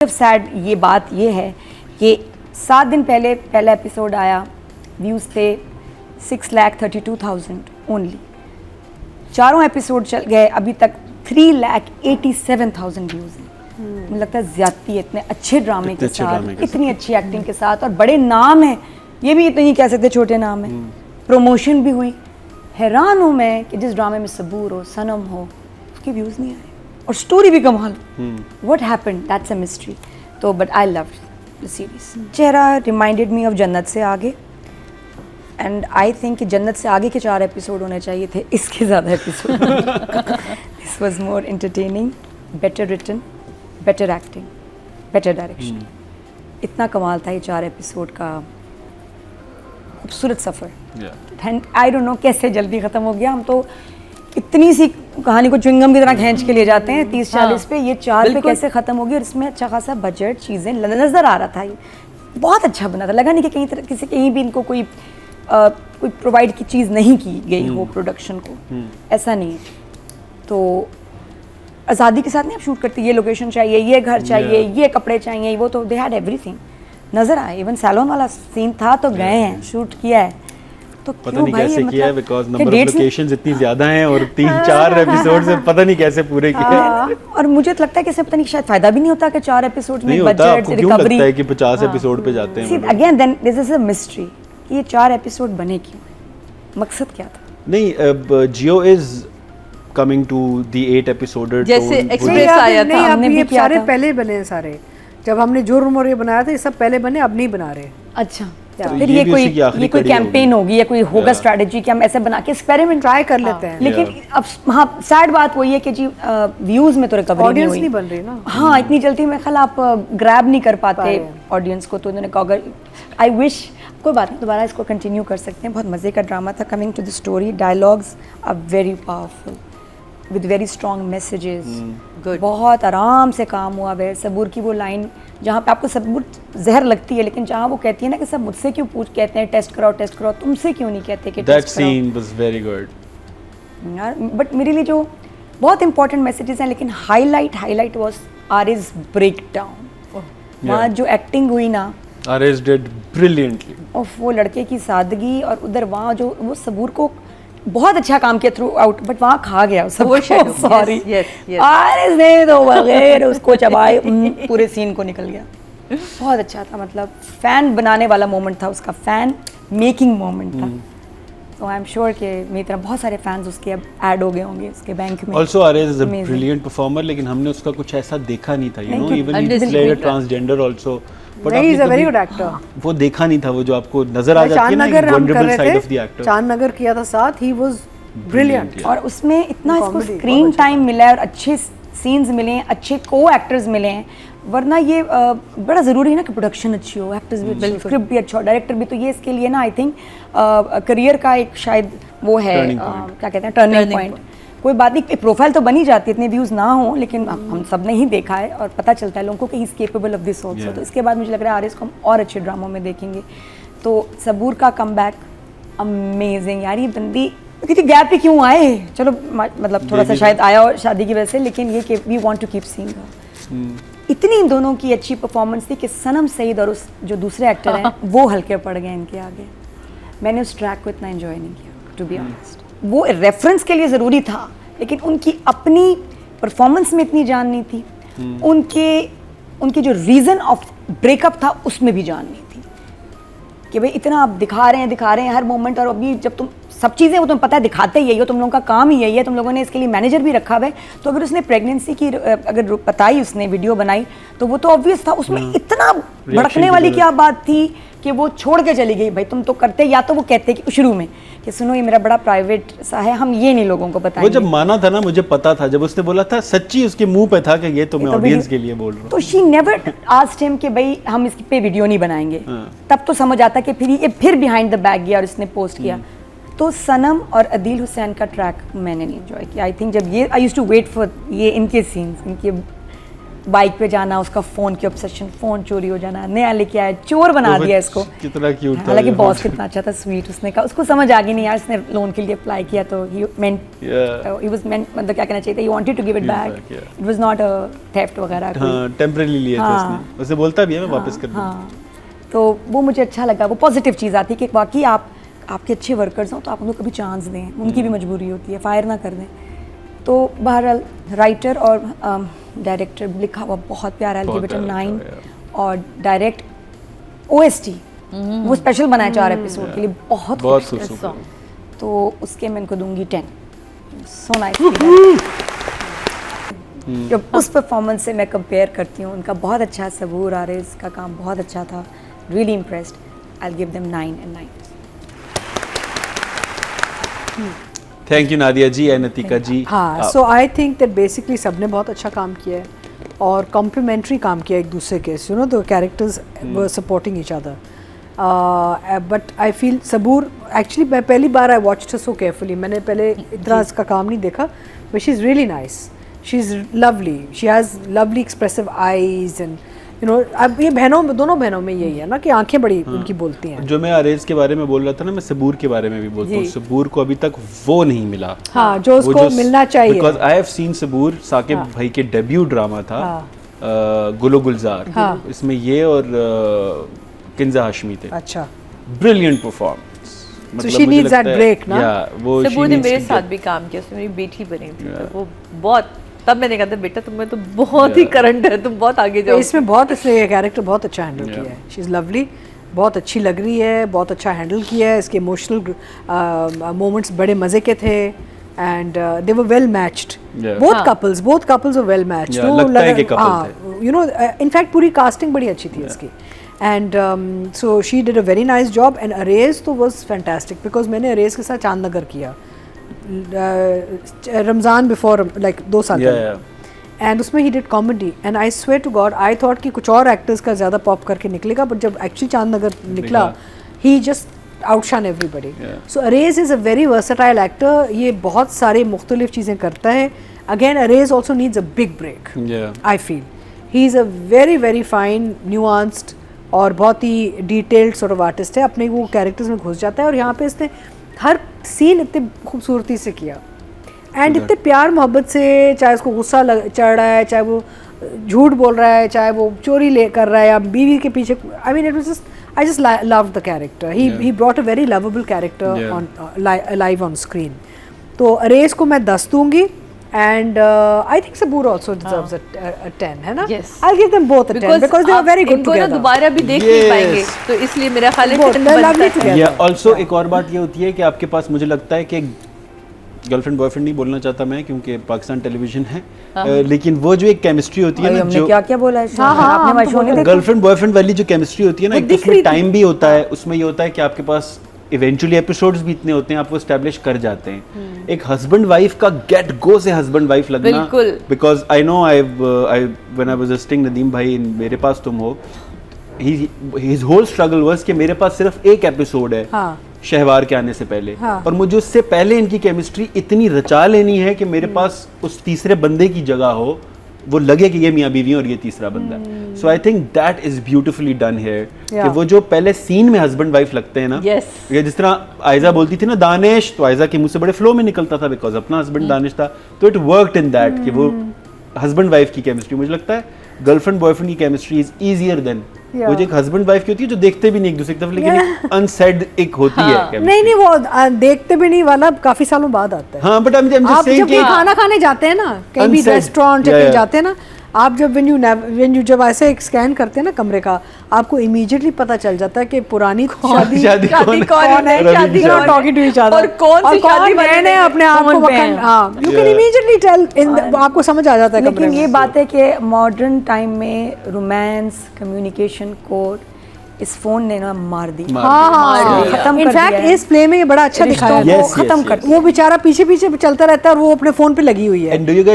Sad ये बात ये है कि 7 दिन पहले पहला एपिसोड आया, व्यूज़ थे 6,32,000 ओनली। चारों एपिसोड चल गए, अभी तक 3,87,000 व्यूज़ हैं। मुझे लगता है ज़्यादती है इतने अच्छे ड्रामे के साथ, इतनी अच्छी एक्टिंग के साथ, और बड़े नाम हैं, ये भी इतने नहीं कह सकते छोटे नाम हैं। प्रमोशन भी हुई। हैरान हूँ मैं कि जिस ड्रामे में सबूर हो, सनम हो, उसके व्यूज़ नहीं आए और स्टोरी भी कमाल। What happened, that's a mystery. तो but I loved the series. चेहरा रिमाइंडेड मी ऑफ जन्नत से आगे, एंड आई थिंक कि जन्नत से आगे के 4 एपिसोड होने चाहिए थे, इसके ज़्यादा episode. This was more entertaining, better written, better acting, better direction. इतना कमाल था ये 4 एपिसोड का, खूबसूरत सफ़र। एंड आई डोंट नो कैसे जल्दी ख़त्म हो गया। हम तो इतनी सी कहानी को च्युइंगम की तरह खींच के ले जाते हैं 30-40 पे, ये 4 पे कैसे ख़त्म हो गया। और इसमें अच्छा खासा बजट चीज़ें नज़र आ रहा था, ये बहुत अच्छा बना था। लगा नहीं कि कहीं भी इनको कोई प्रोवाइड की चीज़ नहीं की गई हो प्रोडक्शन को, ऐसा नहीं है। तो आज़ादी के साथ नहीं आप शूट करती, ये लोकेशन चाहिए, ये घर चाहिए, ये कपड़े चाहिए, वो तो दे हैड एवरीथिंग नज़र आए। इवन सैलून वाला सीन था तो गए हैं, शूट किया है। तो पता नहीं कैसे किया है, बिकॉज़ नंबर ऑफ लोकेशंस इतनी ज़्यादा हैं और 3-4 एपिसोड से पता नहीं कैसे पूरे किए हैं। और मुझे तो लगता है कि इससे पता नहीं शायद फ़ायदा भी नहीं होता कि 4 एपिसोड में बजट रिकवरी। क्यों लगता है कि 50 एपिसोड पे जाते हैं। Again then this is a mystery कि ये 4 एपिसोड बने क्यों, मकसद क्या था। नहीं, जियो इज कमिंग टू द 8 एपिसोडर जैसे एक्सप्रेस आया था, हमने भी ये किया सारे था। पहले बने हैं सारे। जब हमने जुर्म और ये बनाया था, ये सब पहले बने, अब नहीं बना रहे। अच्छा, तो फिर ये ये भी उसी की आखिरी कोई कड़ी कैंपेन होगी या कोई होगा Yeah. स्ट्रेटजी कि हम ऐसे बना के एक्सपेरिमेंट ट्राई कर लेते हैं। लेकिन अब हाँ, सैड बात वही है कि जी व्यूज में तो रिकवरी नहीं ऑडियंस हुई। नहीं बन रही ना। हाँ, इतनी जल्दी में ख्याल आप ग्रैब नहीं कर पाते पाए। ऑडियंस को। तो उन्होंने कहा अगर आई विश, कोई बात नहीं, दोबारा इसको कंटिन्यू कर सकते हैं। बहुत मज़े का ड्रामा था। Coming to the story, dialogues are very powerful with very strong messages. बहुत आराम से काम हुआ है। सबूर की वो लाइन जहाँ पे आपको सबूर जहर लगती है, लेकिन जहाँ वो कहती है ना कि सब मुझसे क्यों कहते हैं टेस्ट कराओ, तुमसे क्यों नहीं कहते कि दैट टेस्ट कराओ। सीन वाज वेरी गुड यार बट मेरे लिए जो बहुत इंपॉर्टेंट मैसेजेस हैं, लेकिन highlight was Aariz break down. वहाँ जो एक्टिंग हुई ना, आरएस डिड ब्रिलियंटली। और वो लड़के की सादगी, और उधर वहाँ जो वो सबूर को बहुत अच्छा काम किया थ्रू आउट, बट वहाँ खा गया सब। सॉरी, आरिज़ ने तो बगैर उसको चबाए पूरे सीन को निकल गया। बहुत अच्छा था, मतलब फैन बनाने वाला मोमेंट था उसका, फैन मेकिंग मोमेंट था। तो आई एम श्योर कि मेरी तरह बहुत सारे फैंस उसके अब ऐड हो गए होंगे उसके बैंक में। Also RS is a Amazing. Brilliant performer, लेकिन हमने उसका कुछ ऐसा देखा नहीं था, यू नो, नहीं, इवन ही बिल्कुल। Played a transgender also. But नहीं, is a very good actor. वो देखा नहीं था, वो जो आपको नजर आ जाती है ना, चांदनगर हम कर वल्नरेबल साइड रहे ऑफ द थे, एक्टर। चांदनगर किया था साथ, ही वाज ब्रिलियंट। और उसमें इतना इसको Comedy, स्क्रीन बहुत अच्छा टाइम मिला है और अच्छे सीन्स मिले हैं, अच्छे को एक्टर्स मिले हैं। वरना ये बड़ा ज़रूरी है ना कि प्रोडक्शन अच्छी हो, एक्टर्स भी अच्छे हो, स्क्रिप्ट भी अच्छा हो, डायरेक्टर भी। तो ये इसके लिए ना आई थिंक करियर का एक शायद वो है, क्या कहते हैं, टर्निंग पॉइंट। कोई बात नहीं, एक प्रोफाइल तो बनी जाती है, इतने व्यूज़ ना हो, लेकिन हम सब ने ही देखा है और पता चलता है लोगों को कि he is capable of this also. तो इसके बाद मुझे लग रहा है आरिज़ को हम और अच्छे ड्रामों में देखेंगे। तो सबूर का कमबैक अमेजिंग यार। ये बंदी कितनी गैप पे क्यों आए, चलो मतलब थोड़ा सा शायद आया और शादी की वजह से, लेकिन ये कि we want to keep seeing her. इतनी इन दोनों की अच्छी परफॉर्मेंस थी कि सनम सईद और उस जो दूसरे एक्टर हैं वो हल्के पड़ गए इनके आगे। मैंने उस ट्रैक को इतना एंजॉय नहीं किया, टू बी ऑनेस्ट। वो रेफरेंस के लिए ज़रूरी था, लेकिन उनकी अपनी परफॉर्मेंस में इतनी जान नहीं थी। उनके जो रीज़न ऑफ ब्रेकअप था उसमें भी जान नहीं थी कि भाई इतना आप दिखा रहे हैं हर मोमेंट, और अभी जब तुम सब चीज़ें वो तुम्हें पता है दिखाते ही यही हो, तुम लोगों का काम ही यही है, तुम लोगों ने इसके लिए मैनेजर भी रखा हुआ है। तो अगर उसने प्रेगनेंसी की अगर बताई, उसने वीडियो बनाई, तो वो तो ऑब्वियस था। उसमें इतना भड़कने वाली क्या बात थी कि वो छोड़ के चली गई। भाई तुम तो करते, या तो वो कहते कि शुरू में कि सुनो ये मेरा बड़ा प्राइवेट सा है, हम ये नहीं लोगों को बताएंगे। वो जब माना था ना, मुझे पता था, जब उसने बोला था सच्ची उसके मुंह पे था कि ये तो मैं ऑडियंस के लिए बोल रहा हूँ। तो शी नेवर आस्क्ड हिम कि भाई हम इस पे वीडियो नहीं बनाएंगे। तब तो समझ आता कि फिर बिहाइंड द बैक गया और इसने पोस्ट किया। तो सनम और अदील हुसैन का ट्रैक मैंने नहीं एंजॉय किया। आई थिंक जब ये I used to wait for ये इनके सीन्स, इनके बाइक पे जाना, उसका फ़ोन की ऑब्सेशन, फ़ोन चोरी हो जाना, नया लेके आया, चोर बना दिया इसको। कितना क्यूट था। हालांकि बॉस कितना अच्छा था, स्वीट, उसने कहा, उसको समझ आ गई नहीं यार, इसने लोन के लिए अप्लाई किया तो ही वाज मेंट, मतलब क्या कहना चाहिए था, he wanted to give it back, it was not a theft वगैरह। हाँ, टेम्परेरी लिया था उसने, उसे बोलता भी है मैं वापस कर दूँ। हाँ, तो वो मुझे अच्छा लगा, वो पॉजिटिव चीज़ आती है कि वाकई आपके अच्छे वर्कर्स हों तो आप उनको कभी चांस दें, उनकी भी मजबूरी होती है, फायर ना कर दें। तो बहरहाल राइटर और डायरेक्टर लिखा हुआ बहुत प्यारा है, गिव इट अ 9, और डायरेक्ट OST वो स्पेशल बनाया 4 एपिसोड के लिए, बहुत खूबसूरत, तो उसके मैं इनको दूंगी 10। So nice. जब उस परफॉर्मेंस से मैं कंपेयर करती हूँ, उनका बहुत अच्छा, सबूर आरिज़ का काम बहुत अच्छा था, really impressed, I will give them 9 and 9। Thank you Nadia ji and Atika ji. हाँ, so I think that basically सबने बहुत अच्छा काम किया है और कॉम्प्लीमेंट्री काम किया एक दूसरे के, you know the characters were supporting each other, but I feel Saboor, actually मैं पहली बार आई वॉच्ड सो केयरफुली, मैंने पहले इतना इसका काम नहीं देखा, but she is really nice, she is lovely, she has lovely expressive eyes and you know, अब ये दोनों बहनों में यही है ना कि आंखें बड़ी उनकी बोलती हैं। जो मैं अरेज के बारे में बोल रहा था ना, मैं सबूर के बारे में भी बोलता हूँ, सबूर को अभी तक वो नहीं मिला, हाँ, जो उसको मिलना चाहिए, बिकॉज आई हैव सीन सबूर, साकिब भाई के डेब्यू ड्रामा था गुलो गुलजार, इसमें ये और किंजा हाशमी थे। अच्छा, ब्रिलियंट परफॉर्मेंस, मतलब she needs that break ना। वो सबूर ने मेरे साथ भी काम किया, उसमें मेरी बेटी बनी थी, तो वो बहुत, तब मैंने कहा था बेटा तुम्हें तो बहुत ही करंट है, तुम बहुत आगे जाओ। इसमें बहुत, इसलिए कैरेक्टर बहुत अच्छा हैंडल किया है, शी इज़ लवली, बहुत अच्छी लग रही है, बहुत अच्छा हैंडल किया है, इसके इमोशनल मोमेंट्स बड़े मज़े के थे, and they were well matched, both couples were well matched, लगता है कि कपल थे, यू नो, इनफैक्ट पूरी कास्टिंग बड़ी अच्छी थी इसकी, and so she did a very nice job, and arrays तो वाज फैंटास्टिक, बिकॉज मैंने अरेज के साथ चांदनगर किया रमज़ान बिफोर, लाइक 2 साल पहले, एंड उसमें he did comedy, and I swear to God I thought कि कुछ और एक्टर्स का ज़्यादा पॉप करके निकलेगा, बट जब एक्चुअली चांदनगर निकला, he just outshine everybody. So Arez is a very versatile actor, ये बहुत सारे मुख्तलिफ चीज़ें करता है। Again Arez also needs a big break, I feel he is a very very fine nuanced और बहुत ही डिटेल्ड सॉर्ट ऑफ आर्टिस्ट है, अपने वो कैरेक्टर्स में घुस जाता है, और यहाँ पे इसने हर सीन इतने खूबसूरती से किया, एंड इतने प्यार मोहब्बत से, चाहे उसको गुस्सा चढ़ रहा है, चाहे वो झूठ बोल रहा है, चाहे वो चोरी कर रहा है या बीवी के पीछे, I mean it was just, I just loved the character, he brought a very lovable character on live on screen. तो अरेज को मैं 10 दूंगी, and I think Sabur also deserves a 10, है ना? Yes. I'll give them both a 10 because they are very good इनको together. ना दोबारा भी देख नहीं पाएंगे, तो इसलिए मेरा ख्याल है Both, 10 they're बनता lovely है। together. Yeah, also एक और बात ये होती है कि आपके पास, मुझे लगता है कि गर्लफ्रेंड बॉयफ्रेंड नहीं बोलना चाहता मैं, क्योंकि पाकिस्तान टेलीविजन है, लेकिन वो जो एक केमिस्ट्री होती है ना, हमने जो क्या बोला है, आपने हमारे शो नहीं देखा? गर्लफ्रेंड बॉयफ्रेंड वाली जो केमिस्ट्री होती है ना, एक उसमें टाइम भी होता है, उसमें ये होता है कि आपके पास इवेंचुअली एपिसोड्स भी इतने होते हैं, आप वो एस्टैब्लिश कर जाते हैं। एक हस्बैंड वाइफ का गेट गो से हस्बैंड वाइफ लगना, बिल्कुल, because I know I when I was visiting Nadeem भाई इन मेरे पास तुम हो, हिज होल स्ट्रगल वाज कि मेरे पास सिर्फ एक एपिसोड है शहवार के आने से पहले, और मुझे उससे पहले इनकी केमिस्ट्री इतनी रचा लेनी है कि मेरे पास उस तीसरे बंदे की जगह हो, वो लगे कि ये मियाँ बीवी और ये तीसरा बंदा है। So I think that is beautifully done here, कि वो जो पहले सीन में हस्बैंड वाइफ लगते हैं ना, जिस तरह आयजा बोलती थी ना दानिश, तो आयजा के मुंह से बड़े फ्लो में निकलता था बिकॉज अपना हस्बैंड दानिश था, तो इट वर्कड इन दैट कि वो हस्बैंड वाइफ की केमिस्ट्री, मुझे लगता है गर्लफ्रेंड बॉयफ्रेंड की केमिस्ट्री इज ईजियर देन वो जो एक हस्बैंड वाइफ की होती है, जो देखते भी नहीं एक दूसरे की तरफ, लेकिन अनसेड एक होती है। नहीं वो देखते भी नहीं वाला काफी सालों बाद आता है। हाँ, बट I'm just saying कि खाना खाने जाते हैं ना, कहीं भी रेस्टोरेंट या कहीं जाते हैं ना, आप जब when you जब ऐसे एक स्कैन करते हैं ना कमरे का, आपको इमीडिएटली पता चल जाता है कि पुरानी शादी कौन है, शादी टॉकिंग टू ईच अदर, और कौन सी शादी मैंने अपने आप को यू कैन इमीडिएटली टेल, आपको समझ आ जाता है। लेकिन ये बात है कि मॉडर्न टाइम में रोमांस कम्युनिकेशन कोड इस फोन ने ना मार दी, खत्म। इनफैक्ट इस प्ले में ये बड़ा अच्छा दिखाया है, खत्म कर, वो बेचारा पीछे पीछे चलता रहता है और वो अपने फोन पे लगी हुई है।